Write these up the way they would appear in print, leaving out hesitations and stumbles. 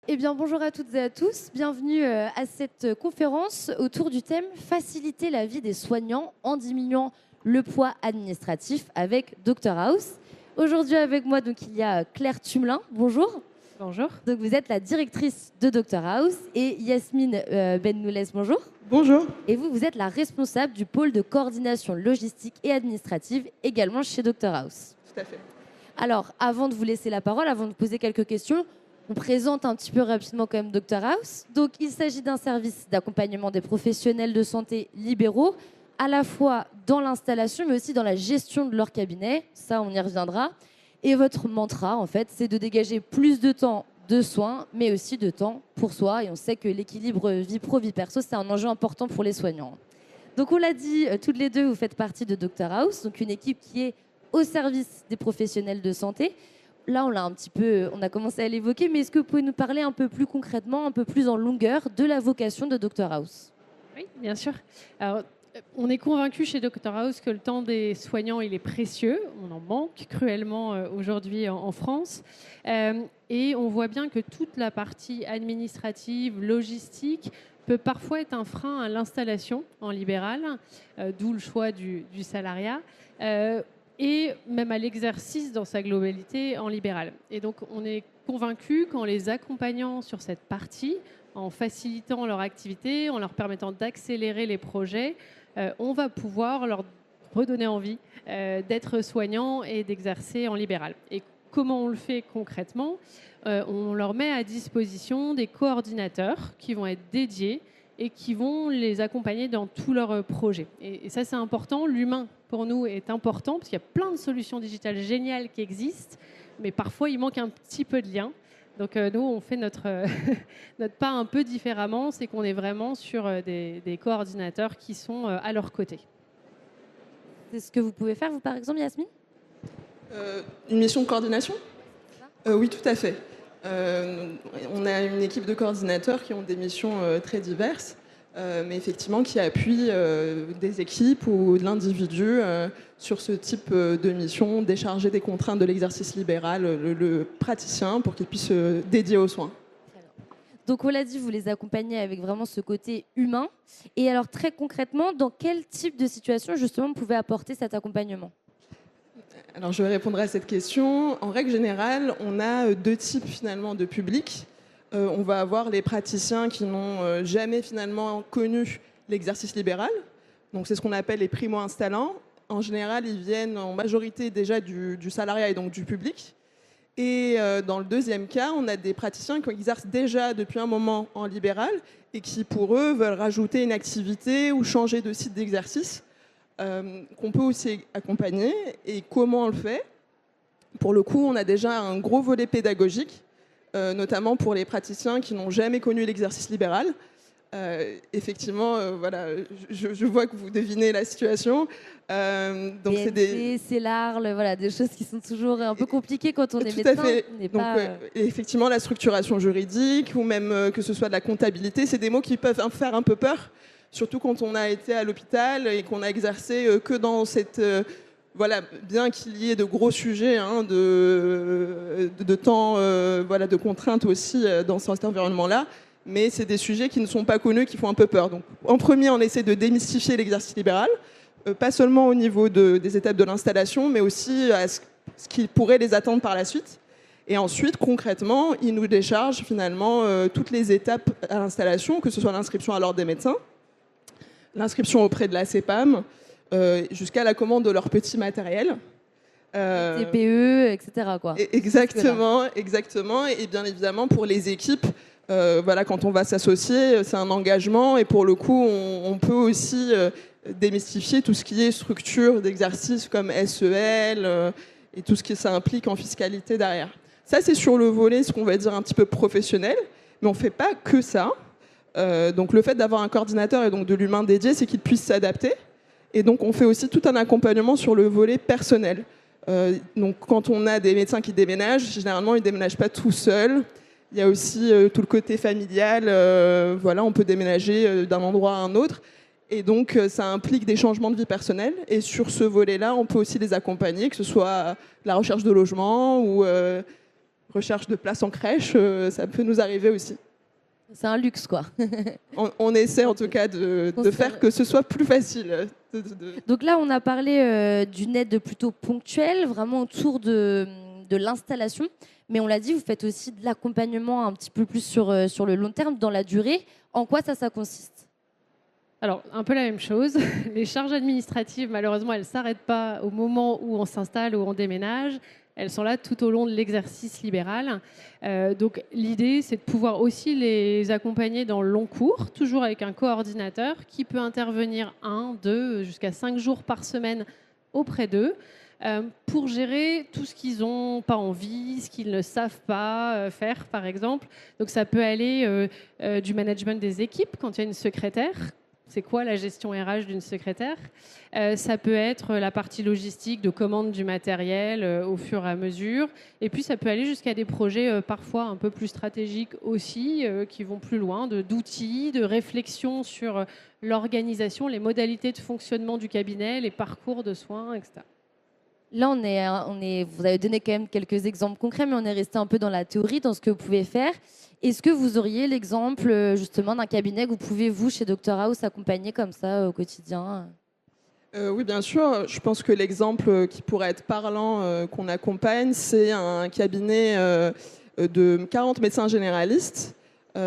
Eh bien, bonjour à toutes et à tous. Bienvenue à cette conférence autour du thème Faciliter la vie des soignants en diminuant le poids administratif avec Dr House. Aujourd'hui avec moi, donc, il y a Claire Tumelin. Bonjour. Bonjour. Donc, vous êtes la directrice de Dr House et Yasmine Bennoulès. Bonjour. Bonjour. Et vous êtes la responsable du pôle de coordination logistique et administrative également chez Dr House. Tout à fait. Alors, avant de vous laisser la parole, avant de poser quelques questions, on présente un petit peu rapidement quand même Dr House. Donc, il s'agit d'un service d'accompagnement des professionnels de santé libéraux, à la fois dans l'installation, mais aussi dans la gestion de leur cabinet. Ça, on y reviendra. Et votre mantra, en fait, c'est de dégager plus de temps de soins, mais aussi de temps pour soi. Et on sait que l'équilibre vie pro, vie perso, c'est un enjeu important pour les soignants. Donc, on l'a dit, toutes les deux, vous faites partie de Dr House, donc une équipe qui est au service des professionnels de santé. Là, on a commencé à l'évoquer, mais est-ce que vous pouvez nous parler un peu plus concrètement, un peu plus en longueur de la vocation de Dr House? Oui, bien sûr. Alors, on est convaincu chez Dr House que le temps des soignants, il est précieux. On en manque cruellement aujourd'hui en France. Et on voit bien que toute la partie administrative, logistique, peut parfois être un frein à l'installation en libéral, d'où le choix du salariat. Et même à l'exercice dans sa globalité en libéral. Et donc, on est convaincu qu'en les accompagnant sur cette partie, en facilitant leur activité, en leur permettant d'accélérer les projets, on va pouvoir leur redonner envie d'être soignants et d'exercer en libéral. Et comment on le fait concrètement? On leur met à disposition des coordinateurs qui vont être dédiés et qui vont les accompagner dans tous leurs projets. Et ça, c'est important. L'humain, pour nous, est important, parce qu'il y a plein de solutions digitales géniales qui existent, mais parfois, il manque un petit peu de lien. Donc, nous, on fait notre pas un peu différemment, c'est qu'on est vraiment sur des coordinateurs qui sont à leur côté. C'est ce que vous pouvez faire, vous, par exemple, Yasmine? Une mission de coordination? Oui, tout à fait. On a une équipe de coordinateurs qui ont des missions très diverses, mais effectivement qui appuient des équipes ou de l'individu sur ce type de mission, décharger des contraintes de l'exercice libéral le praticien pour qu'il puisse se dédier aux soins. Donc, on l'a dit, vous les accompagnez avec vraiment ce côté humain. Et alors, très concrètement, dans quel type de situation, justement, vous pouvez apporter cet accompagnement? Alors, je vais répondre à cette question. En règle générale, on a deux types finalement de publics. On va avoir les praticiens qui n'ont jamais finalement connu l'exercice libéral. Donc, c'est ce qu'on appelle les primo-installants. En général, ils viennent en majorité déjà du salariat et donc du public. Et dans le deuxième cas, on a des praticiens qui exercent déjà depuis un moment en libéral et qui, pour eux, veulent rajouter une activité ou changer de site d'exercice. Qu'on peut aussi accompagner. Et comment on le fait? Pour le coup, on a déjà un gros volet pédagogique, notamment pour les praticiens qui n'ont jamais connu l'exercice libéral. Effectivement, voilà, je vois que vous devinez la situation. Donc c'est l'ARL, voilà, des choses qui sont toujours un peu compliquées quand on est tout médecin. à fait. Donc, effectivement, la structuration juridique ou même que ce soit de la comptabilité, c'est des mots qui peuvent faire un peu peur. Surtout quand on a été à l'hôpital et qu'on a exercé que dans cette... voilà, bien qu'il y ait de gros sujets de temps, voilà, de contraintes aussi dans cet environnement-là, mais c'est des sujets qui ne sont pas connus, qui font un peu peur. Donc, en premier, on essaie de démystifier l'exercice libéral, pas seulement au niveau des étapes de l'installation, mais aussi à ce qui pourrait les attendre par la suite. Et ensuite, concrètement, ils nous déchargent finalement toutes les étapes à l'installation, que ce soit l'inscription à l'ordre des médecins, l'inscription auprès de la CEPAM, jusqu'à la commande de leur petit matériel. TPE, etc. Quoi. Exactement. Et bien évidemment, pour les équipes, voilà, quand on va s'associer, c'est un engagement. Et pour le coup, on peut aussi démystifier tout ce qui est structure d'exercice comme SEL et tout ce que ça implique en fiscalité derrière. Ça, c'est sur le volet, ce qu'on va dire un petit peu professionnel. Mais on ne fait pas que ça. Donc le fait d'avoir un coordinateur et donc de l'humain dédié, c'est qu'il puisse s'adapter. Et donc on fait aussi tout un accompagnement sur le volet personnel. Donc quand on a des médecins qui déménagent, généralement ils ne déménagent pas tout seuls. Il y a aussi tout le côté familial. Voilà, on peut déménager d'un endroit à un autre. Et donc ça implique des changements de vie personnelle. Et sur ce volet-là, on peut aussi les accompagner, que ce soit la recherche de logement ou recherche de place en crèche, ça peut nous arriver aussi. C'est un luxe, quoi. On essaie en tout cas de faire que ce soit plus facile. Donc là, on a parlé d'une aide plutôt ponctuelle, vraiment autour de l'installation. Mais on l'a dit, vous faites aussi de l'accompagnement un petit peu plus sur le long terme, dans la durée. En quoi ça consiste ? Alors, un peu la même chose. Les charges administratives, malheureusement, elles ne s'arrêtent pas au moment où on s'installe ou on déménage. Elles sont là tout au long de l'exercice libéral. Donc l'idée, c'est de pouvoir aussi les accompagner dans le long cours, toujours avec un coordinateur qui peut intervenir 1, 2, jusqu'à 5 jours par semaine auprès d'eux pour gérer tout ce qu'ils n'ont pas envie, ce qu'ils ne savent pas faire, par exemple. Donc ça peut aller du management des équipes quand il y a une secrétaire. C'est quoi la gestion RH d'une secrétaire ? Ça peut être la partie logistique de commande du matériel au fur et à mesure. Et puis, ça peut aller jusqu'à des projets parfois un peu plus stratégiques aussi, qui vont plus loin, d'outils, de réflexion sur l'organisation, les modalités de fonctionnement du cabinet, les parcours de soins, etc. Là, vous avez donné quand même quelques exemples concrets, mais on est resté un peu dans la théorie, dans ce que vous pouvez faire. Est-ce que vous auriez l'exemple justement d'un cabinet que vous pouvez, vous, chez Dr House, accompagner comme ça au quotidien ? Oui, bien sûr. Je pense que l'exemple qui pourrait être parlant qu'on accompagne, c'est un cabinet de 40 médecins généralistes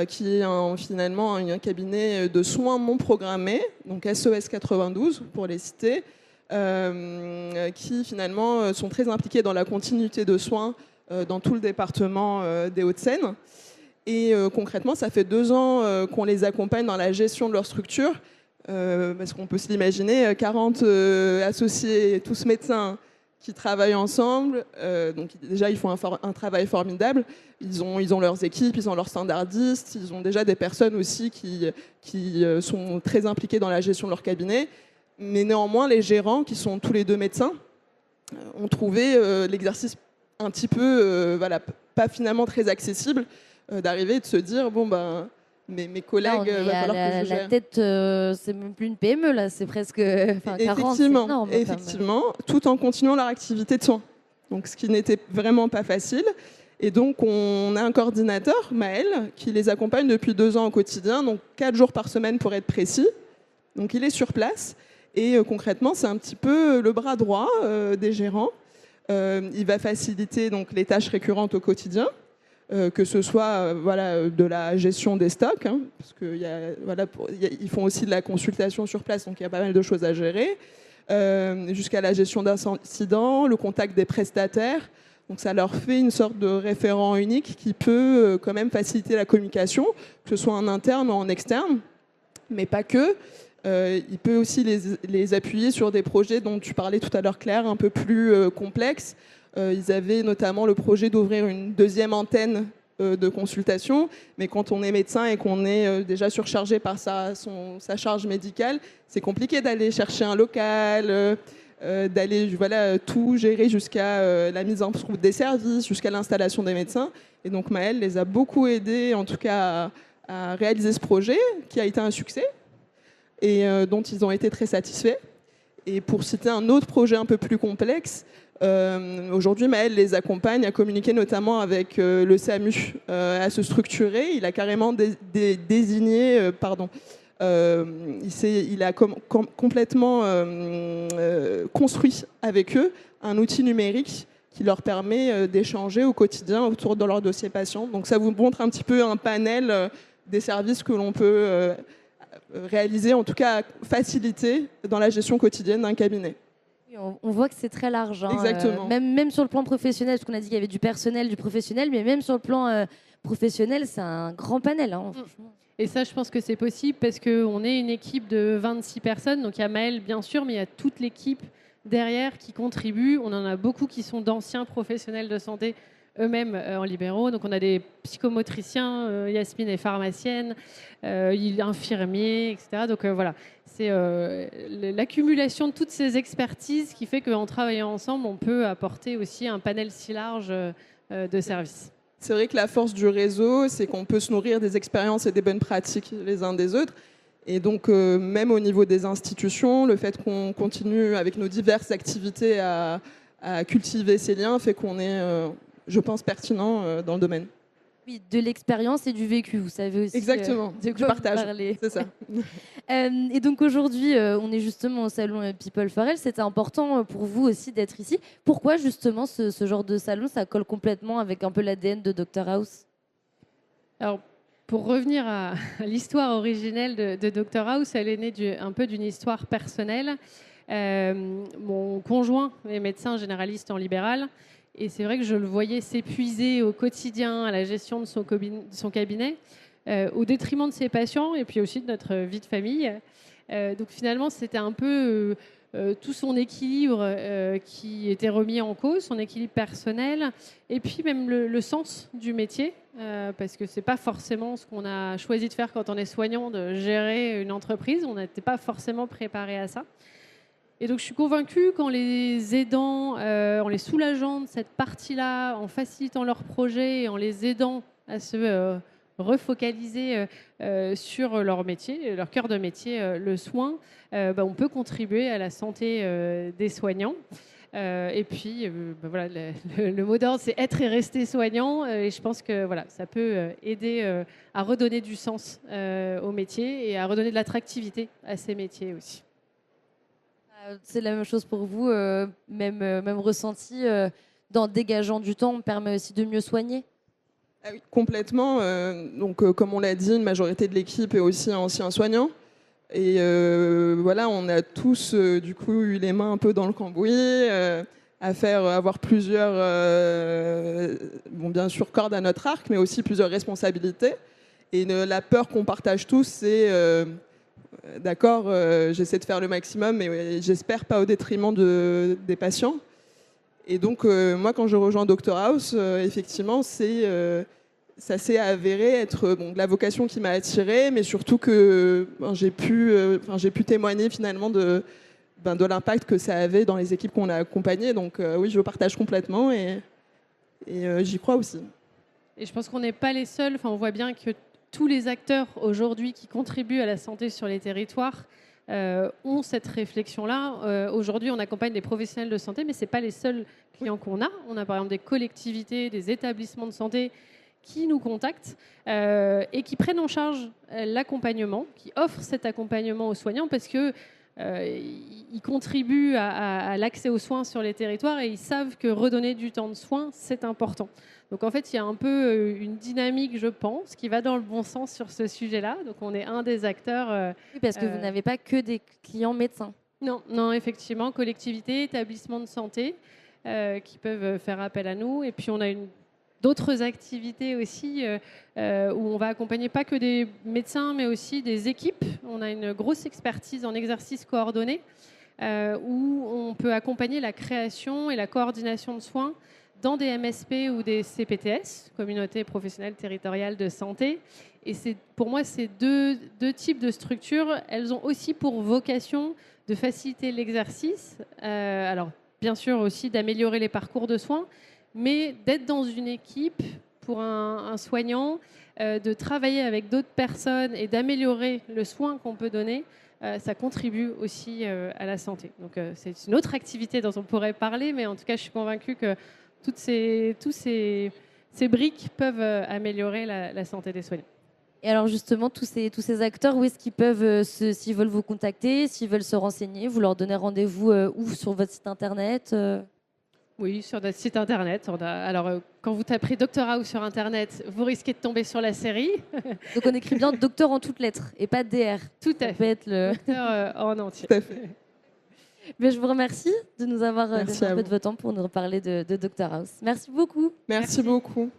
qui est finalement un cabinet de soins non programmés, donc SOS 92 pour les citer, qui finalement sont très impliqués dans la continuité de soins dans tout le département des Hauts-de-Seine. Et concrètement, ça fait 2 ans qu'on les accompagne dans la gestion de leur structure, parce qu'on peut se l'imaginer, 40 associés, tous médecins qui travaillent ensemble. Donc déjà, ils font un travail formidable. Ils ont leurs équipes, ils ont leurs standardistes, ils ont déjà des personnes aussi qui sont très impliquées dans la gestion de leur cabinet. Mais néanmoins, les gérants, qui sont tous les 2 médecins, ont trouvé l'exercice un petit peu, pas finalement très accessible, d'arriver et de se dire, mes collègues, là, va falloir que je gère. La tête, c'est même plus une PME, là, c'est presque 40, c'est énorme. Effectivement, tout en continuant leur activité de soins. Donc, ce qui n'était vraiment pas facile. Et donc, on a un coordinateur, Maël, qui les accompagne depuis 2 ans au quotidien, donc 4 jours par semaine pour être précis. Donc, il est sur place. Et concrètement, c'est un petit peu le bras droit des gérants. Il va faciliter donc, les tâches récurrentes au quotidien. Que ce soit de la gestion des stocks, parce qu'ils font aussi de la consultation sur place, donc il y a pas mal de choses à gérer, jusqu'à la gestion d'incidents, le contact des prestataires. Donc ça leur fait une sorte de référent unique qui peut quand même faciliter la communication, que ce soit en interne ou en externe, mais pas que. Il peut aussi les appuyer sur des projets dont tu parlais tout à l'heure, Claire, un peu plus complexes. Ils avaient notamment le projet d'ouvrir une 2e antenne de consultation, mais quand on est médecin et qu'on est déjà surchargé par sa charge médicale, c'est compliqué d'aller chercher un local, d'aller tout gérer jusqu'à la mise en route des services, jusqu'à l'installation des médecins. Et donc Maëlle les a beaucoup aidés, en tout cas, à réaliser ce projet, qui a été un succès et dont ils ont été très satisfaits. Et pour citer un autre projet un peu plus complexe, aujourd'hui, Maël les accompagne à communiquer notamment avec le SAMU, à se structurer. Il a carrément désigné, il a complètement construit avec eux un outil numérique qui leur permet d'échanger au quotidien autour de leur dossier patient. Donc ça vous montre un petit peu un panel des services que l'on peut réaliser, en tout cas faciliter dans la gestion quotidienne d'un cabinet. On voit que c'est très large. Exactement. Même sur le plan professionnel, parce qu'on a dit qu'il y avait du personnel, du professionnel, mais même sur le plan professionnel, c'est un grand panel. Franchement. Et ça, je pense que c'est possible parce qu'on est une équipe de 26 personnes. Donc il y a Maëlle, bien sûr, mais il y a toute l'équipe derrière qui contribue. On en a beaucoup qui sont d'anciens professionnels de santé eux-mêmes en libéraux. Donc on a des psychomotriciens, Yasmine est pharmacienne, il est infirmier, etc. Donc voilà, c'est l'accumulation de toutes ces expertises qui fait qu'en travaillant ensemble, on peut apporter aussi un panel si large de services. C'est vrai que la force du réseau, c'est qu'on peut se nourrir des expériences et des bonnes pratiques les uns des autres. Et donc, même au niveau des institutions, le fait qu'on continue avec nos diverses activités à cultiver ces liens fait qu'on est je pense, pertinent dans le domaine. Oui, de l'expérience et du vécu, vous savez aussi. Exactement, De du quoi vous partage, parlez. c'est ça. Et donc aujourd'hui, on est justement au salon People for Health. C'était important pour vous aussi d'être ici. Pourquoi justement ce genre de salon, ça colle complètement avec un peu l'ADN de Dr House? Alors, pour revenir à l'histoire originelle de Dr House, elle est née un peu d'une histoire personnelle. Mon conjoint est médecin généraliste en libéral. Et c'est vrai que je le voyais s'épuiser au quotidien à la gestion de son cabinet, au détriment de ses patients et puis aussi de notre vie de famille. Donc finalement, c'était un peu tout son équilibre qui était remis en cause, son équilibre personnel, et puis même le sens du métier, parce que c'est pas forcément ce qu'on a choisi de faire quand on est soignant, de gérer une entreprise. On n'était pas forcément préparé à ça. Et donc, je suis convaincue qu'en les aidant, en les soulageant de cette partie-là, en facilitant leurs projets et en les aidant à se refocaliser sur leur métier, leur cœur de métier, le soin, on peut contribuer à la santé des soignants. Et puis, voilà, le mot d'ordre, c'est être et rester soignant. Et je pense que voilà, ça peut aider à redonner du sens au métier et à redonner de l'attractivité à ces métiers aussi. C'est la même chose pour vous, même ressenti, dans dégageant du temps, on permet aussi de mieux soigner? Ah oui, complètement. Donc, comme on l'a dit, une majorité de l'équipe est aussi ancien soignant. Et voilà, on a tous du coup eu les mains un peu dans le cambouis, avoir plusieurs, bien sûr, cordes à notre arc, mais aussi plusieurs responsabilités. Et la peur qu'on partage tous, c'est d'accord, j'essaie de faire le maximum, mais j'espère pas au détriment des patients. Et donc, moi, quand je rejoins Dr House, effectivement, ça s'est avéré être la vocation qui m'a attirée, mais surtout que j'ai pu témoigner finalement de l'impact que ça avait dans les équipes qu'on a accompagnées. Donc, oui, je partage complètement et j'y crois aussi. Et je pense qu'on n'est pas les seuls. Enfin, on voit bien que tous les acteurs aujourd'hui qui contribuent à la santé sur les territoires ont cette réflexion-là. Aujourd'hui, on accompagne des professionnels de santé, mais ce n'est pas les seuls clients qu'on a. On a par exemple des collectivités, des établissements de santé qui nous contactent et qui prennent en charge l'accompagnement, qui offrent cet accompagnement aux soignants parce que ils contribuent à l'accès aux soins sur les territoires et ils savent que redonner du temps de soins, c'est important. Donc en fait, il y a un peu une dynamique, je pense, qui va dans le bon sens sur ce sujet-là. Donc on est un des acteurs. Oui, parce que vous n'avez pas que des clients médecins. Non, effectivement, collectivités, établissements de santé qui peuvent faire appel à nous. Et puis on a d'autres activités aussi où on va accompagner pas que des médecins, mais aussi des équipes. On a une grosse expertise en exercice coordonné où on peut accompagner la création et la coordination de soins dans des MSP ou des CPTS, communautés professionnelles territoriales de santé. Et pour moi, ces deux types de structures, elles ont aussi pour vocation de faciliter l'exercice, alors bien sûr aussi d'améliorer les parcours de soins, mais d'être dans une équipe pour un soignant, de travailler avec d'autres personnes et d'améliorer le soin qu'on peut donner, ça contribue aussi à la santé. Donc c'est une autre activité dont on pourrait parler, mais en tout cas, je suis convaincue que tous ces briques peuvent améliorer la santé des soignants. Et alors justement, tous ces acteurs, où est-ce qu'ils peuvent, s'ils veulent vous contacter, s'ils veulent se renseigner, vous leur donnez rendez-vous où sur votre site internet Oui, sur notre site internet. Alors, quand vous taperez Dr House sur internet, vous risquez de tomber sur la série. Donc on écrit bien docteur en toutes lettres et pas DR. Tout à Ça peut fait. être le... Docteur en entier. Tout à fait. Mais je vous remercie de nous avoir donné Merci un à peu vous. de votre temps pour nous reparler de Dr House. Merci beaucoup. Merci beaucoup.